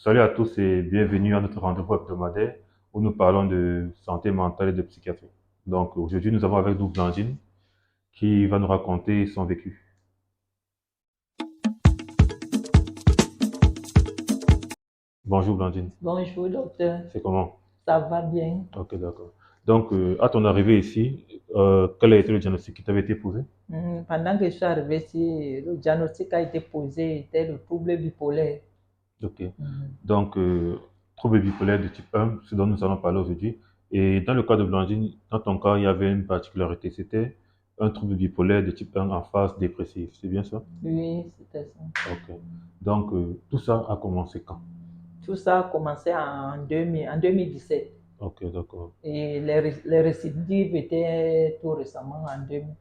Salut à tous et bienvenue à notre rendez-vous hebdomadaire où nous parlons de santé mentale et de psychiatrie. Donc aujourd'hui, nous avons avec nous Blandine qui va nous raconter son vécu. Bonjour Blandine, Bonjour, docteur. c'est comment? Ça va bien? Ok, d'accord. Donc à ton arrivée ici, quel a été le diagnostic qui t'avait été posé? Pendant que je suis arrivée ici, le diagnostic a été posé, c'était le trouble bipolaire. Ok. Mhm. Donc trouble bipolaire de type 1, ce dont nous allons parler aujourd'hui. Et dans le cas de Blandine, dans ton cas, il y avait une particularité, c'était un trouble bipolaire de type 1 en phase dépressive, c'est bien ça? Oui, c'était ça. Ok. Donc, tout ça a commencé quand? Tout ça a commencé en 2017 Ok, d'accord. et les récidives étaient tout récemment en 2000.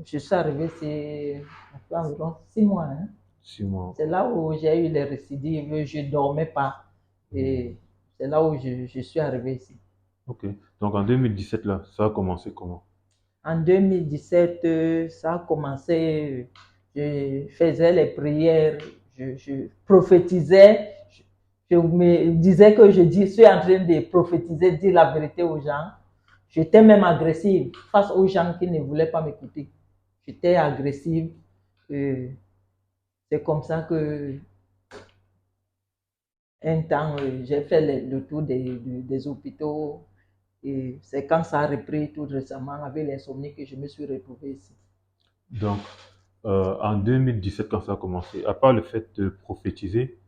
Je suis arrivée ici environ 6 mois, hein. 6 mois. C'est là où j'ai eu les récidives, je ne dormais pas Hmm. et c'est là où je suis arrivée ici. Ok. Donc, en 2017, là, ça a commencé comment? En 2017, ça a commencé, je faisais les prières, je prophétisais, je me disais que suis en train de prophétiser, dire la vérité aux gens. J'étais même agressive face aux gens qui ne voulaient pas m'écouter. J'étais agressive. euh, C'est comme ça que un temps, j'ai fait le tour des hôpitaux et c'est quand ça a repris tout récemment avec l'insomnie que je me suis retrouvée ici. Donc, en 2017, quand ça a commencé, à part le fait de prophétiser,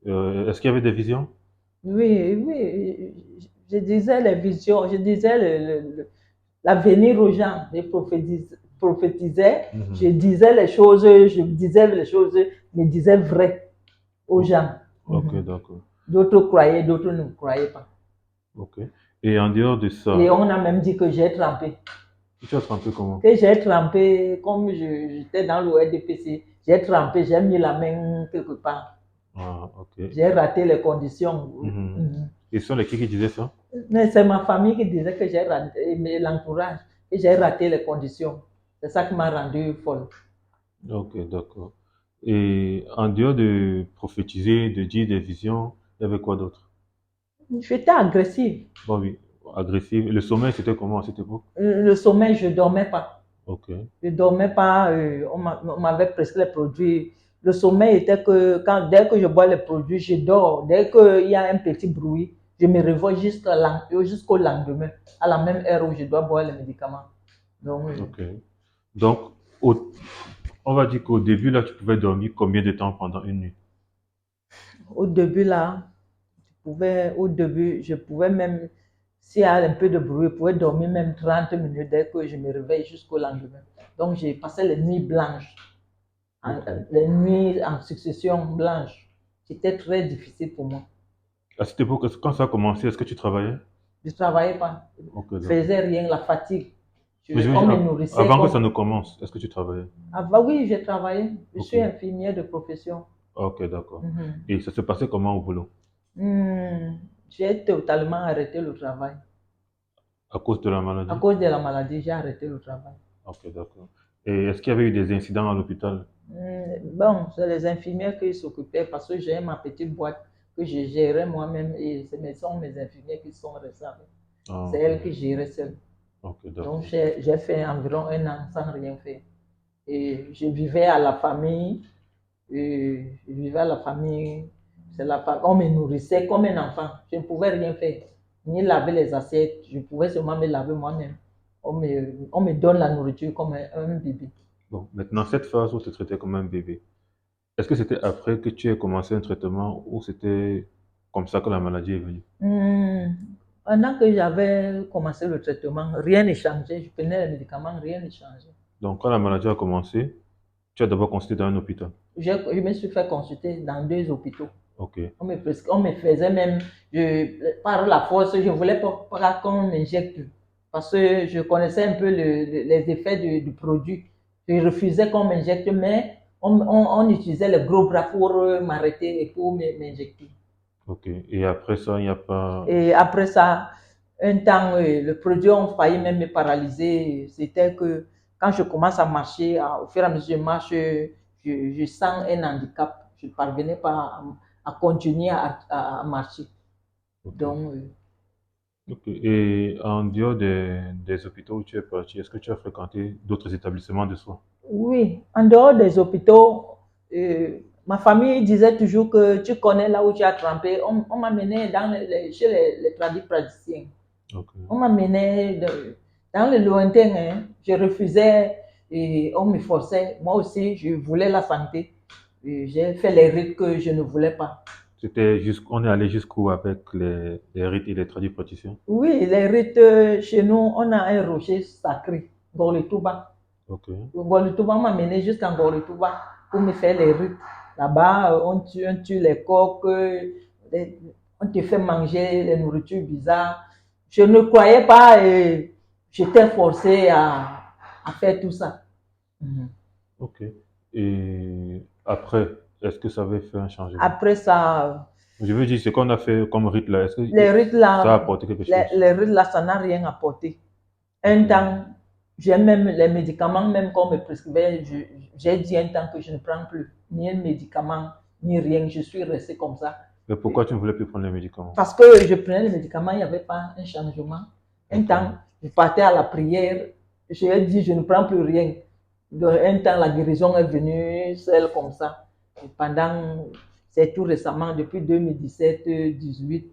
est-ce qu'il y avait des visions? Oui, oui, je disais les visions, je disais l'avenir aux gens, prophétisais, je Mhm. disais les choses, je disais les choses, me disais vraies aux Ok, gens. ok, Mhm. d'accord. D'autres croyaient, d'autres ne croyaient pas. Ok. Et en dehors de Et ça, on a même dit que j'ai trempé. tu as trempé comment? Que j'ai trempé, comme j'étais dans l'ORDPC, j'ai trempé, j'ai mis la main quelque part. Ah, ok. J'ai raté les conditions. Mhm. Mhm. Et ce sont les qui disaient ça? Mais c'est ma famille qui disait que j'ai raté, mais l'entourage, que j'ai raté les conditions. C'est ça qui m'a rendu folle. Ok, d'accord. Et en dehors de prophétiser, de dire des visions, il y avait quoi d'autre? J'étais agressive. Bon, oui, agressif. Le sommeil, c'était comment à cette époque? Le sommeil, je ne dormais pas. Ok, Je ne dormais pas. On m'avait prescrit les produits. Le sommeil était que dès que je bois les produits, je dors. Dès qu'il y a un petit bruit, je me réveille jusqu'au lendemain, à la même heure où je dois boire les médicaments. Donc, ok. Donc, au- on va dire qu'au début, là, tu pouvais dormir combien de temps pendant une nuit? au début, là, au début, je pouvais même, s'il y a un peu de bruit, je pouvais dormir même 30 minutes dès que je me réveille jusqu'au lendemain. Donc, j'ai passé les nuits blanches, Ok. les nuits en succession blanches. C'était très difficile pour moi. À cette époque, quand ça a commencé, est-ce que tu travaillais? Je ne travaillais pas, Ok, je d'accord. faisais rien, la fatigue. Mais je veux On dire, me nourrissait avant que ça comme. ne commence, est-ce que tu travaillais? Ah, bah oui, j'ai travaillé. Je Ok, suis infirmière de profession. ok, d'accord. Mhm. Et ça se passait comment au boulot? Hmm, J'ai totalement arrêté le travail. À cause de la À maladie? cause de la maladie, j'ai arrêté le travail. Ok, d'accord. Et est-ce qu'il y avait eu des incidents à l'hôpital? Bon, c'est les infirmières qui s'occupaient parce que j'ai ma petite boîte que je gérais moi-même et ce sont mes infirmières qui sont responsables. Ah, C'est ok, elles qui géraient seules. ok, Donc, d'accord. j'ai fait environ un an sans rien faire. Et je vivais à la famille. Et je vivais à la famille. On me nourrissait comme un enfant. Je ne pouvais rien faire. Ni laver les assiettes. Je pouvais seulement me laver moi-même. On me donne la nourriture comme un bébé. Bon, maintenant, cette phase où tu te traitais comme un bébé, est-ce que c'était après que tu aies commencé un traitement ou c'était comme ça que la maladie est venue? Hmm, Pendant que j'avais commencé le traitement, rien ne changeait. Je prenais les médicaments, rien ne changeait. Donc, quand la maladie a commencé, tu as d'abord consulté dans un hôpital. Je me suis fait consulter dans 2 hôpitaux. Ok, On me faisait même, par la force, je ne voulais pas qu'on m'injecte parce que je connaissais un peu les effets du produit. Je refusais qu'on m'injecte, mais on utilisait les gros bras pour m'arrêter et pour m'injecter. ok. Et après ça, il n'y a pas... Et après ça, un temps, le produit a failli même me paralyser. C'était que quand je commence à marcher, au fur et à mesure que je marche, je sens un handicap. Je ne parvenais pas à continuer à marcher. Ok. Donc, Ok. Et en dehors des hôpitaux où tu es parti, est-ce que tu as fréquenté d'autres établissements de soins? oui, en dehors des hôpitaux, ma famille disait toujours que tu connais là où tu as trempé. On m'amenait chez les tradipraticiens. Ok. On m'amenait dans le lointain. Hein. Je refusais et on me forçait. Moi aussi, je voulais la santé. J'ai fait les rites que je ne voulais pas. On est allé jusqu'où avec les rites et les tradipraticiens? Oui, les rites, chez nous, on a un rocher sacré, Gorletouba. Ok. Gorletouba m'a mené jusqu'à Gorletouba pour me faire les rites. Là-bas, on tue les coqs, on te fait manger les nourritures bizarres. Je ne croyais pas et j'étais forcée à faire tout ça. Mhm. Ok. Et après, est-ce que ça avait fait un changement? Après ça, Je veux dire, ce qu'on a fait comme rite là, est-ce que les rites ça a là, apporté quelque chose? les rites là, ça n'a rien apporté. Ok. Un temps, j'ai même les médicaments même qu'on me prescrivait, j'ai dit un temps que je ne prends plus ni un médicament, ni rien. Je suis restée comme ça. Mais pourquoi tu ne voulais plus prendre les médicaments? Parce que je prenais les médicaments, il n'y avait pas un changement. Un Ok. temps, je partais à la prière, j'ai dit je ne prends plus rien. Donc, un temps, la guérison est venue, seule comme ça. Et pendant, c'est tout récemment, depuis 2017-18,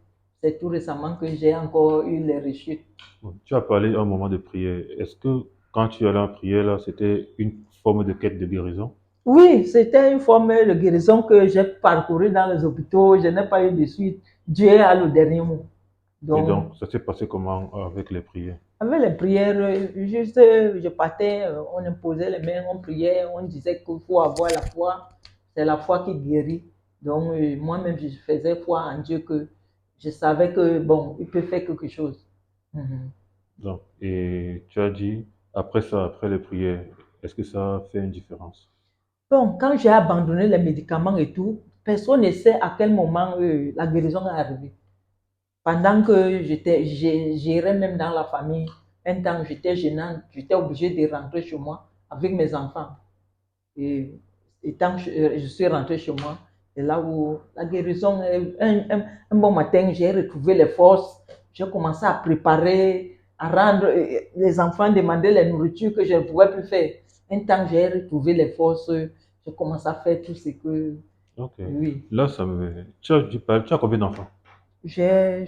c'est tout récemment que j'ai encore eu les rechutes. Bon, tu as parlé un moment de prière. Est-ce que quand tu allais en prière là, c'était une forme de quête de guérison? Oui, c'était une forme de guérison que j'ai parcourue dans les hôpitaux. Je n'ai pas eu de suite. Dieu a le dernier mot. Et Donc, donc, ça s'est passé comment avec les prières? avec les prières, juste, je partais, on imposait les mains, on priait, on disait qu'il faut avoir la foi. C'est la foi qui guérit. Donc, moi-même, je faisais foi en Dieu que je savais que, bon, il peut faire quelque chose. Mhm. Donc, et tu as dit, après ça, après les prières, est-ce que ça a fait une différence? Bon, quand j'ai abandonné les médicaments et tout, personne ne sait à quel moment la guérison est arrivée. Pendant que j'irais même dans la famille, un temps j'étais gênante, j'étais obligée de rentrer chez moi avec mes enfants. Et, tant que je suis rentrée chez moi, c'est là où la guérison, un bon matin, j'ai retrouvé les forces, j'ai commencé à préparer, à rendre, les enfants demandaient la nourriture que je ne pouvais plus faire. Un temps, j'ai retrouvé les forces, j'ai commencé à faire tout ce que, Ok. oui. Là, ça me... tu as combien d'enfants? J'ai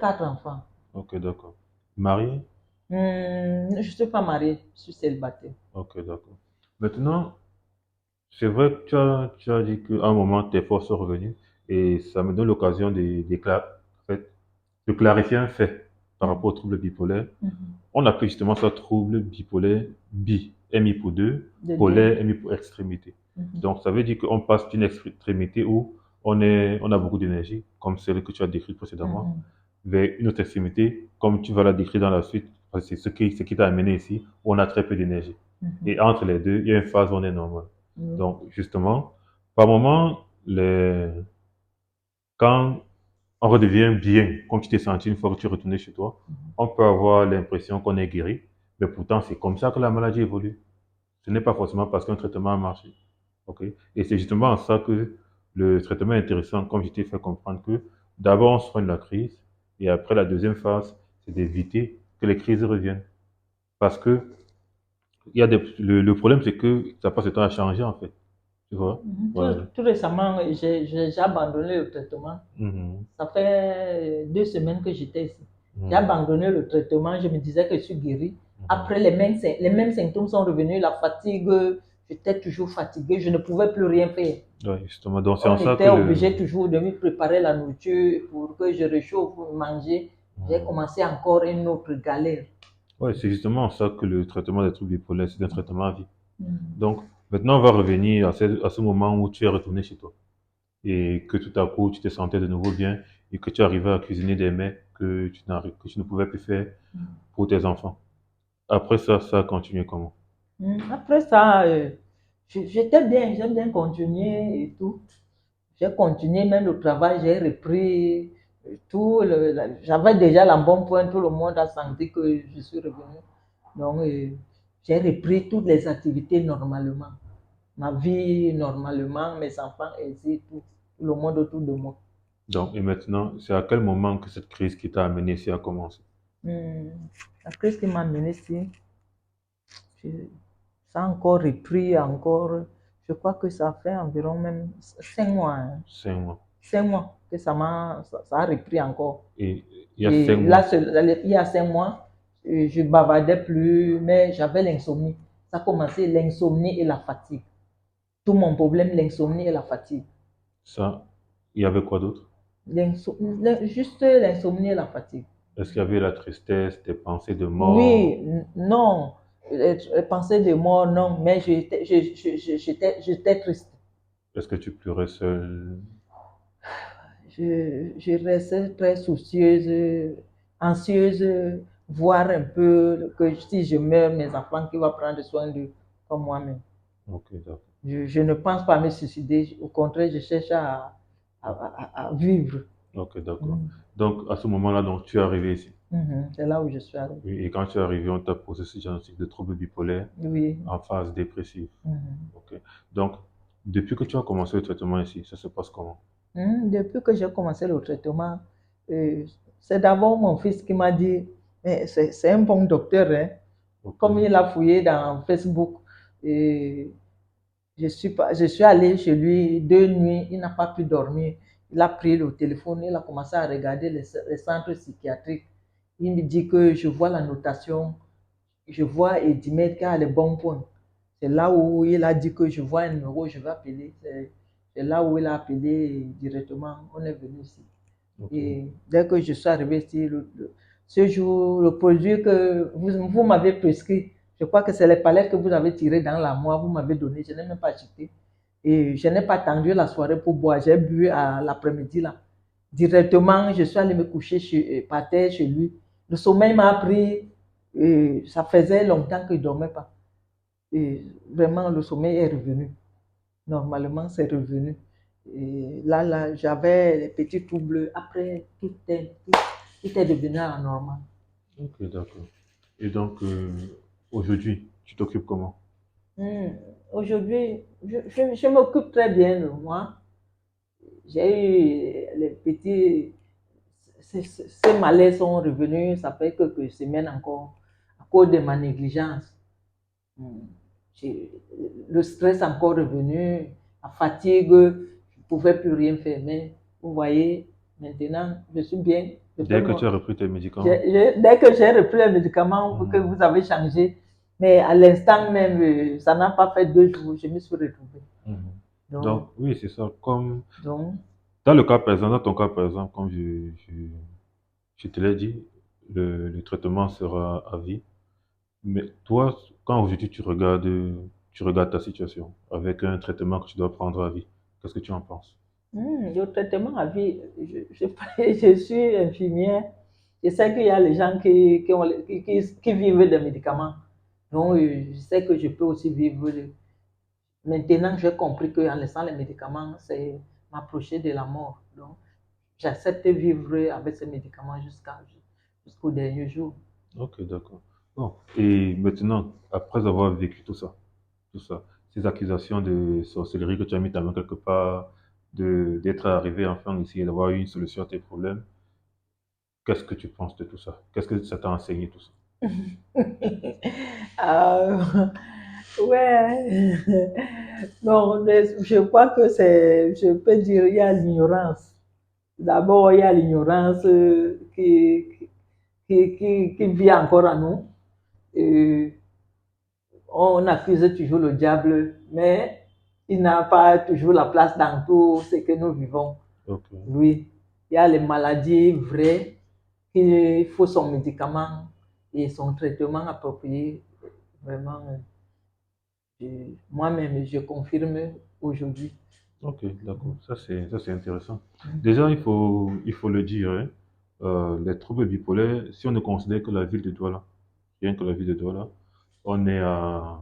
4 enfants. Ok, d'accord. Marié? Je ne suis pas mariée, je suis célibataire. Ok, d'accord. Maintenant, c'est vrai que tu as dit qu'à un moment, tes forces sont revenues et ça me donne l'occasion en fait, de clarifier un fait par Mhm. rapport au trouble bipolaire. Mhm. On appelle justement ça trouble bipolaire bi, MI pour deux, De deux. polaire, MI pour extrémité. Mhm. Donc, ça veut dire qu'on passe d'une extrémité où on a beaucoup d'énergie, comme celle que tu as décrite précédemment, Mhm. vers une autre extrémité, comme tu vas la décrire dans la suite, parce que c'est ce qui t'a amené ici, où on a très peu d'énergie. Mhm. Et entre les deux, il y a une phase où on est normal. Oui. Donc, justement, par moment, quand on redevient bien, comme tu t'es senti une fois que tu es retourné chez toi, Mhm. on peut avoir l'impression qu'on est guéri, mais pourtant c'est comme ça que la maladie évolue. Ce n'est pas forcément parce qu'un traitement a marché. Ok. Et c'est justement en ça que le traitement est intéressant, comme je t'ai fait comprendre que d'abord on soigne la crise, et après la deuxième phase, c'est d'éviter que les crises reviennent. Parce que le problème, c'est que ça passe le temps à changer en fait. Tu vois? Voilà. Tout récemment, j'ai abandonné le traitement. Mhm. Ça fait 2 semaines que j'étais ici. J'ai Mhm. abandonné le traitement. Je me disais que je suis guérie. Mhm. Après, les mêmes symptômes sont revenus. La fatigue, j'étais toujours fatiguée. Je ne pouvais plus rien faire. Ouais, justement. Donc c'est en On ça que était le... obligé toujours de me préparer la nourriture pour que je réchauffe pour manger. J'ai Mhm. commencé encore une autre galère. Ouais, c'est justement en ça que le traitement des troubles bipolaires, c'est un traitement à vie. Mhm. Donc, maintenant, on va revenir à ce moment où tu es retourné chez toi et que tout à coup, tu te sentais de nouveau bien et que tu arrivais à cuisiner des mets que tu ne pouvais plus faire pour tes enfants. Après ça, ça a continué comment? Après ça, j'étais bien, j'ai bien continué et tout. J'ai continué même le travail, j'ai repris tout. J'avais déjà la bonne pointe, tout le monde a senti que je suis revenue. Donc, j'ai repris toutes les activités normalement. Ma vie normalement, mes enfants et tout. le monde autour de moi. Donc, et maintenant, c'est à quel moment que cette crise qui t'a amené ici a commencé? Hmm. La crise qui m'a amené ici, je- ça a encore repris, encore, je crois que ça fait environ même 5 mois, hein. 5 mois. 5 mois que ça a repris encore. Et il y a Et 5 mois, il y a 5 mois, je bavardais plus, mais j'avais l'insomnie. Ça a commencé l'insomnie et la fatigue. Tout mon problème, l'insomnie et la fatigue. ça, il y avait quoi d'autre? Juste l'insomnie et la fatigue. Est-ce qu'il y avait la tristesse, des pensées de mort? Oui, non. Penser de mort, non, mais j'étais triste. Est-ce que tu pleurais seul? Je restais très soucieuse, anxieuse, voir un peu que si je meurs, mes enfants, qui vont prendre soin d'eux comme moi-même. Ok, d'accord. Je ne pense pas à me suicider. Au contraire, je cherche à vivre. Ok, d'accord. Mhm. Donc, à ce moment-là, donc, tu es arrivé ici. C'est là où je suis arrivée. Oui, et quand tu es arrivé, on t'a posé ce diagnostic de trouble bipolaire Oui. en phase dépressive. Mhm. Ok. Donc, depuis que tu as commencé le traitement ici, ça se passe comment? Depuis que j'ai commencé le traitement, euh, c'est d'abord mon fils qui m'a dit, mais c'est un bon docteur, hein. Ok. Comme il a fouillé dans Facebook, et je suis allée chez lui 2 nuits, il n'a pas pu dormir. Il a pris le téléphone, il a commencé à regarder les centres psychiatriques. Il me dit que je vois la notation, je vois Edimed qui a les bons points. C'est là où il a dit que je vois un numéro, je vais appeler. C'est là où il a appelé directement. On est venu ici. Ok. Et dès que je suis arrivé ici, ce jour, le produit que vous m'avez prescrit, je crois que c'est les palettes que vous avez tirées dans la moire, vous m'avez donné, je n'ai même pas acheté. Et je n'ai pas attendu la soirée pour boire, j'ai bu à l'après-midi là. Directement, je suis allée me coucher par terre chez lui. Le sommeil m'a pris, et ça faisait longtemps que je ne dormais pas. Et vraiment, le sommeil est revenu. Normalement, c'est revenu. Et là, j'avais les petits troubles. Après, tout est devenu à la normale. Ok, d'accord. Et donc, aujourd'hui, tu t'occupes comment? Hmm. Aujourd'hui, je m'occupe très bien de moi. J'ai eu les petits. Ces malaises sont revenus, ça fait quelques semaines encore, à cause de ma négligence. Hmm. Le stress encore revenu, la fatigue, je ne pouvais plus rien faire. Mais vous voyez, maintenant, je suis bien. Dès que tu as repris tes médicaments? Dès que j'ai repris les médicaments que vous avez changé, mais à l'instant même, ça n'a pas fait 2 jours, je me suis retrouvée. Mhm. Donc, Donc, oui, c'est ça. Comme donc, dans le cas présent, dans ton cas présent, comme je te l'ai dit, le traitement sera à vie. Mais toi, quand aujourd'hui tu regardes ta situation avec un traitement que tu dois prendre à vie, qu'est-ce que tu en penses? le traitement à vie, je suis infirmière. Je sais qu'il y a les gens qui vivent des médicaments. Donc, je sais que je peux aussi vivre. Maintenant, j'ai compris qu'en laissant les médicaments, c'est m'approcher de la mort. Donc, j'accepte de vivre avec ces médicaments jusqu'au dernier jour. Ok, d'accord. Bon. Et maintenant, après avoir vécu tout ça, ces accusations de sorcellerie que tu as mis ta main quelque part, d'être arrivé enfin ici et d'avoir eu une solution à tes problèmes, qu'est-ce que tu penses de tout ça? Qu'est-ce que ça t'a enseigné tout ça? Euh, ouais. Non, je crois que je peux dire, il y a l'ignorance. D'abord, il y a l'ignorance qui vit encore en nous. Et on accuse toujours le diable, mais il n'a pas toujours la place dans tout ce que nous vivons. Ok. Oui, il y a les maladies vraies, il faut son médicament et son traitement approprié. Vraiment, moi-même, je confirme aujourd'hui. Ok, d'accord. Ça c'est intéressant. Déjà, il faut le dire, hein, les troubles bipolaires, si on ne considère que la ville de Douala, rien que la ville de Douala, on est à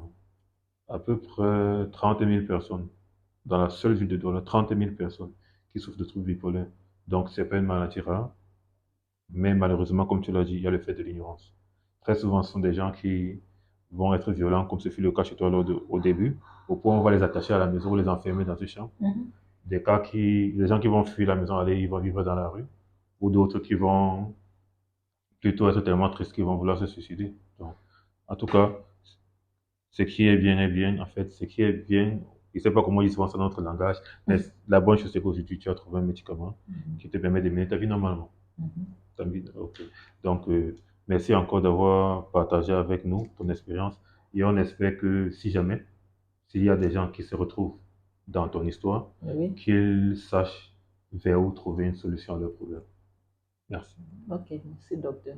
peu près 30 000 personnes. Dans la seule ville de Douala, 30 000 personnes qui souffrent de troubles bipolaires. Donc, c'est pas une maladie rare, mais malheureusement, comme tu l'as dit, il y a le fait de l'ignorance. Très souvent, ce sont des gens qui vont être violents, comme ce fut le cas chez toi au début, au point où on va les attacher à la maison ou les enfermer dans une chambre. Mhm. les gens qui vont fuir la maison, ils vont vivre dans la rue, ou d'autres qui vont plutôt être tellement tristes qu'ils vont vouloir se suicider. Donc, en tout cas, ce qui est bien est bien. En fait, ce qui est bien, je ne sais pas comment ils se font ça dans notre langage, mais la bonne chose, c'est qu'aujourd'hui, tu as trouvé un médicament qui te permet de mener ta vie normalement. Ok. Donc, merci encore d'avoir partagé avec nous ton expérience. Et on espère que si jamais, s'il y a des gens qui se retrouvent dans ton histoire, Oui. qu'ils sachent vers où trouver une solution à leur problème. Merci. Ok, merci, docteur.